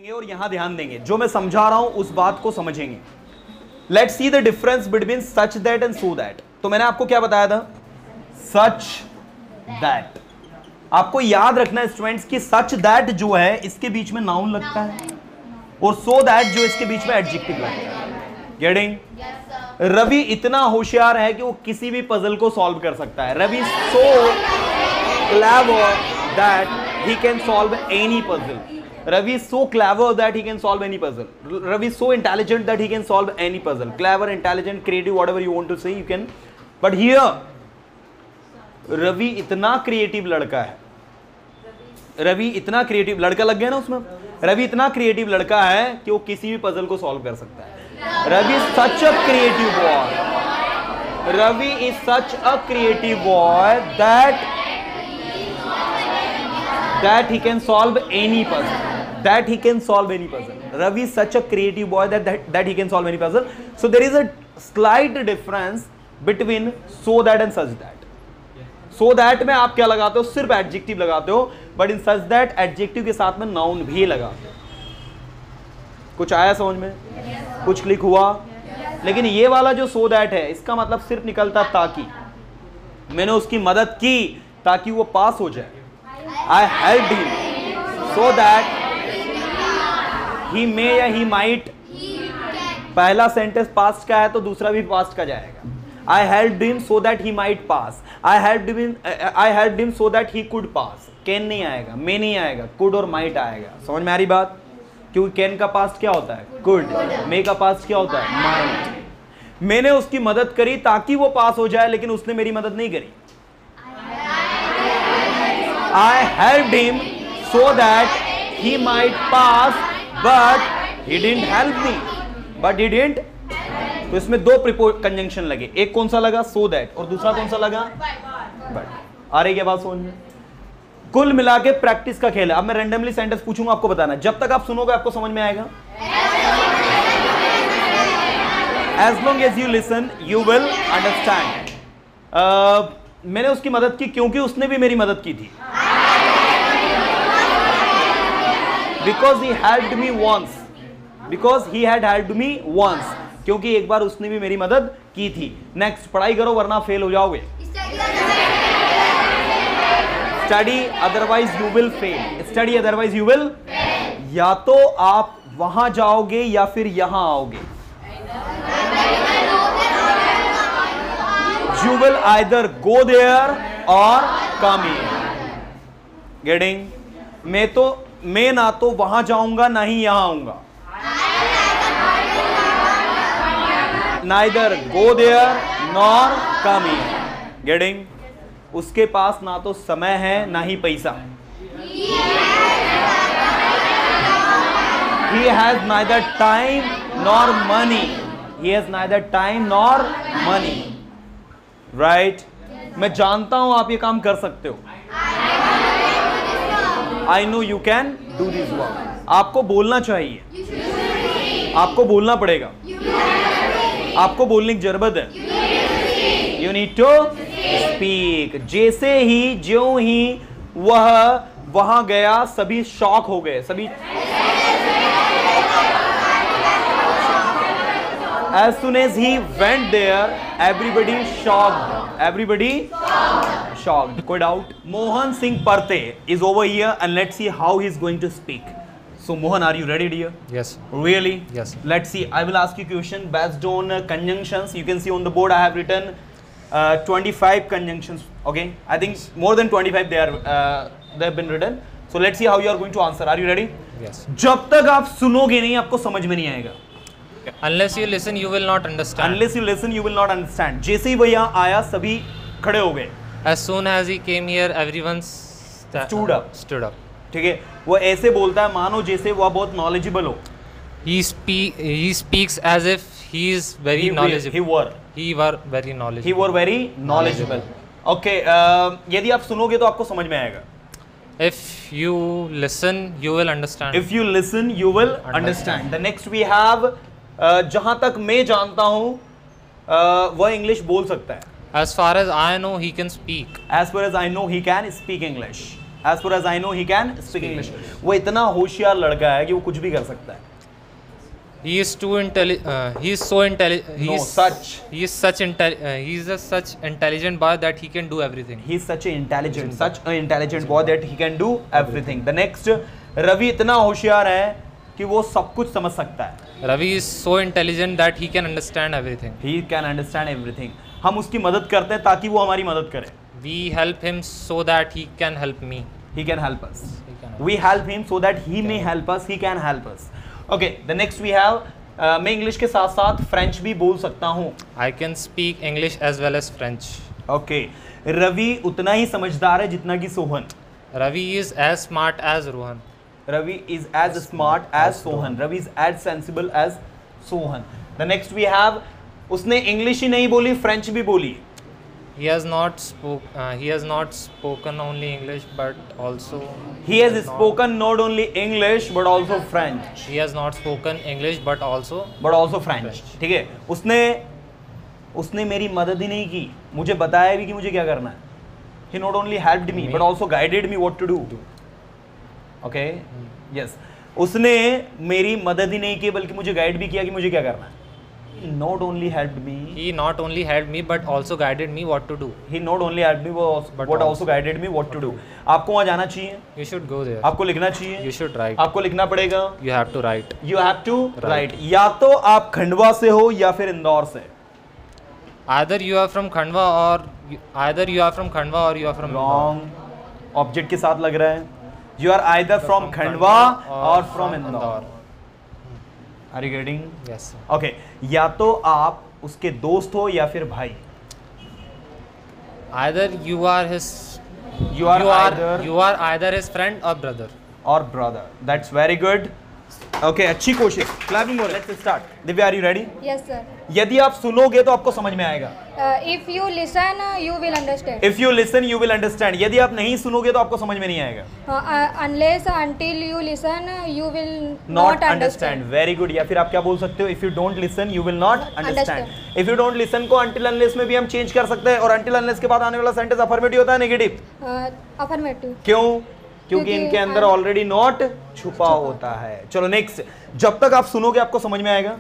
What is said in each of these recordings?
देंगे और यहां ध्यान देंगे, जो मैं समझा रहा हूं उस बात को समझेंगे। Let's see the difference between such that and so that. तो मैंने आपको क्या बताया था? Such that. आपको याद रखना है स्टूडेंट्स कि सच दैट जो है इसके बीच में नाउन लगता है और सो दैट जो इसके बीच में एडजेक्टिव लगता है। गेटिंग? रवि इतना होशियार है कि वो किसी भी पजल को सॉल्व कर सकता है। Ravi so clever that he can solve any puzzle. Ravi is so clever that he can solve any puzzle. Ravi is so intelligent that he can solve any puzzle. Clever, intelligent, creative, whatever you want to say, you can. But here, Ravi इतना creative लड़का है. Ravi इतना creative लड़का लग गया ना उसमें. Ravi इतना creative लड़का है कि वो किसी भी puzzle को solve कर सकता है. Ravi is such a creative boy. Ravi is such a creative boy that he can solve any puzzle. That he can solve any puzzle. Ravi is such a creative boy that he can solve any puzzle. So there is a slight difference between so that and such that. So that में आप क्या लगाते हो? सिर्फ adjective लगाते हो, but in such that adjective के साथ में noun भी लगाते हो। कुछ आया समझ में? कुछ क्लिक हुआ? लेकिन ये वाला जो so that है, इसका मतलब सिर्फ निकलता ताकि मैंने उसकी मदद की ताकि वो पास हो जाए। I helped him so that he may या he might, पहला सेंटेंस पास्ट का है तो दूसरा भी पास्ट का जाएगा। I helped him so that he might pass. I helped him so that he could pass. can नहीं आएगा, may नहीं आएगा, could और might आएगा। समझ में आ रही बात? क्योंकि can का पास्ट क्या होता है? could। may का पास्ट क्या होता है? might। मैंने उसकी मदद करी ताकि वो पास हो जाए, लेकिन उसने मेरी मदद नहीं करी। I helped him so that he might pass, but he didn't help me. But he didn't. तो इसमें दो कंजंक्शन लगे, एक कौन सा लगा? so that, और दूसरा कौन सा लगा? but। आ रही क्या बात समझ में? कुल मिला के प्रैक्टिस का खेल है। अब मैं रैंडमली सेंटेंस पूछूंगा, आपको बताना। जब तक आप सुनोगे आपको समझ में आएगा। As long as you listen, you will understand. मैंने उसकी मदद की क्योंकि उसने भी मेरी मदद की थी। Because he helped me once. Because he had helped me once. क्योंकि एक बार उसने भी मेरी मदद की थी। नेक्स्ट, पढ़ाई करो वरना फेल हो जाओगे। Study otherwise you will fail. Study otherwise you will. या तो आप वहां जाओगे या फिर यहां आओगे। You will either go there or come here. Getting? मैं ना तो वहां जाऊंगा ना ही यहां आऊंगा। Neither go there nor come here. Getting? उसके पास ना तो समय है ना ही पैसा। He has neither time nor money. He has neither time nor money. Right? मैं जानता हूं आप ये काम कर सकते हो। I know you can do this work. आपको बोलना चाहिए, आपको बोलना पड़ेगा, आपको बोलने की जरूरत है। You need to speak. जैसे ही ज्यों ही वह वहां गया सभी शॉक हो गए। सभी As soon as he went there, everybody shocked. Everybody shocked. कोई डाउट? मोहन सिंह परते is over here and let's see how he is going to speak. So Mohan, are you ready, dear? Yes. Really? Yes. Let's see. I will ask you question based on conjunctions. You can see on the board I have written 25 conjunctions. Okay? I think more than 25 they have been written. So let's see how you are going to answer. Are you ready? Yes. जब तक आप सुनोगे नहीं आपको समझ में नहीं आएगा। Unless you listen, you will not understand. Unless you listen, you will not understand. जैसे ही वो यहाँ आया सभी खड़े हो गए। As soon as he came here, everyone Stood up. Stood up. ठीक है, वो ऐसे बोलता है मानो जैसे वो बहुत knowledgeable हो। He speaks as if he is very knowledgeable. He were very knowledgeable. He were very knowledgeable. Okay, यदि आप सुनोगे तो आपको समझ में आएगा। If you listen, you will understand. If you listen, you will understand. The next we have, जहां तक मैं जानता हूं वह इंग्लिश बोल सकता है। As far as I know, he can speak. As far as I know, he can speak English. As far as I know, he can speak English. वो इतना होशियार लड़का है कि वो कुछ भी कर सकता है. He is too intelligent. He is so intelligent. He is such intelligent boy that he can do everything. He is such an intelligent boy that he can do everything. The next, Ravi इतना होशियार है कि वो सब कुछ समझ सकता है. Ravi is so intelligent that he can understand everything. He can understand everything. हम उसकी मदद करते हैं ताकि वो हमारी मदद करे. We help him so that he can help me. He can help us. We help him so that he may help us. He can help us. Okay, the next we have. मैं English के साथ साथ French भी बोल सकता हूँ. I can speak English as well as French. Okay, Ravi उतना ही समझदार है जितना कि Sohan. Ravi is as smart as Rohan. Ravi is as smart as Sohan. Ravi is as sensible as Sohan. The next we have. उसने English ही नहीं बोली, French भी बोली. He has not spoken only English but also. He has spoken not only English but also French. He has not spoken English but also French. ठीक है. उसने मेरी मदद ही नहीं की, मुझे बताया भी कि मुझे क्या करना है. He not only helped me but also guided me what to do. Okay? Yes. उसने मेरी मदद ही नहीं की बल्कि मुझे गाइड भी किया कि मुझे क्या करना है. He not only helped me but also guided me what to do. He not only helped me but also guided me what to do. आपको वहाँ जाना चाहिए. You should go there. आपको लिखना चाहिए. You should write. आपको लिखना पड़ेगा. You have to write. You have to write. या तो आप खंडवा से हो या फिर इंदौर से. Either you are from Khandwa or you are from Wrong. Object के साथ लग रहा है. You are either from Khandwa or from Indore. Are you getting? Yes. Okay. या तो आप उसके दोस्त हो या फिर भाई. Either you are either his friend or brother. That's very good. Okay, अच्छी कोशिश. Clapping more. Let's start. Divya, are you ready? Yes, sir. यदि आप सुनोगे तो आपको समझ में आएगा. If you listen, you will understand. If you listen, you will understand. यदि आप नहीं सुनोगे तो आपको समझ में नहीं आएगा. Until you listen, you will not understand. Very good. या फिर आप क्या बोल सकते हो? If you don't listen, you will not understand. If you don't listen को until unless में भी हम चेंज कर सकते हैं और until unless के बाद आने वाला सेंटेंस अफर्मेटिव होता है नेगेटिव. Affirmative. क्यों? क्योंकि इनके अंदर ऑलरेडी नॉट छुपा होता है. चलो नेक्स्ट. जब तक आप सुनोगे आपको समझ में आएगा.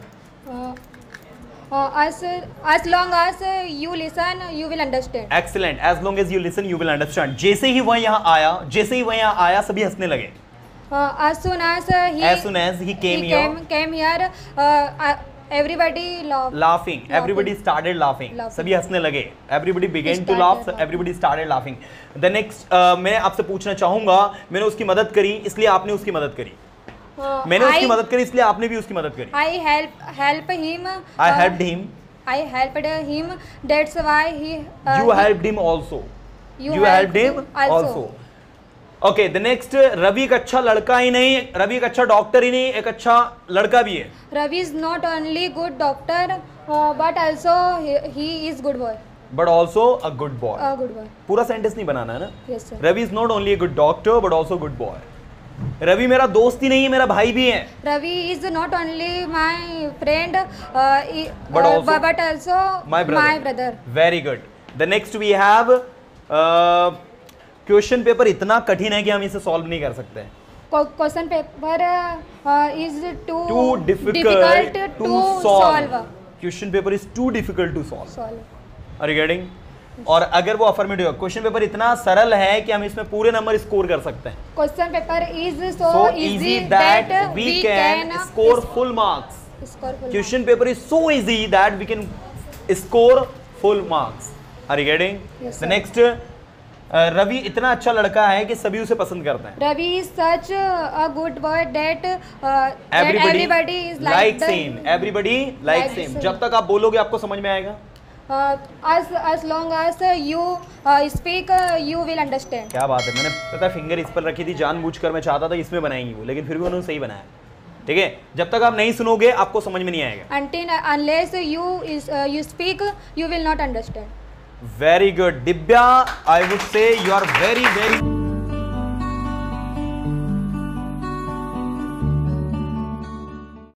As long as you listen, you will understand. Excellent. As long as you listen, you will understand. जैसे ही वह यहाँ आया सभी हंसने लगे. As soon as he came here, everybody laughing. Everybody started laughing. सभी हंसने लगे. Everybody began to laugh. Everybody started laughing. The next, मैं आपसे पूछना चाहूँगा, मैंने उसकी मदद करी इसलिए आपने उसकी मदद करी. मैंने उसकी मदद करी इसलिए आपने भी उसकी मदद करी. I helped him. I helped him. That's why he. You helped him also. You helped him also. Okay, the next. Ravi एक अच्छा लड़का ही नहीं, रवि एक अच्छा डॉक्टर ही नहीं, एक अच्छा लड़का भी है. Ravi is not only good doctor, but also he is good boy. But also a good boy. A good boy. पूरा सेंटेंस नहीं बनाना है ना. Yes, sir. Ravi is not only a good doctor but also good boy. Ravi मेरा दोस्त ही नहीं है, मेरा भाई भी है. Ravi is not only my friend, but also my brother. Very good. The next we have. Question paper इतना कठिन है कि हम इसे सॉल्व नहीं कर सकते. Question paper is too difficult to solve. Question paper is too difficult to solve. Are you getting? और अगर वो अफर्मेटिव है, क्वेश्चन पेपर इतना सरल है कि हम इसमें पूरे नंबर स्कोर कर सकते हैं. Question paper is so easy that we can score full marks. Question paper is so easy that we can score full marks. Are you getting? Yes, the next. Ravi इतना अच्छा लड़का है कि सभी उसे पसंद करते हैं. Ravi is such a good boy that everybody is like him. Everybody likes him. जब तक आप बोलोगे आपको समझ में आएगा. As long as you speak, you will understand. क्या बात है. मैंने पता फिंगर इस पर रखी थी जानबूझकर, मैं चाहता था इसमें बनाएंगी वो, लेकिन फिर भी उन्होंने सही बनाया. ठीक है. जब तक आप नहीं सुनोगे आपको समझ में नहीं आएगा. Unless you speak, you will not understand. Very good. Divya, I would say you are very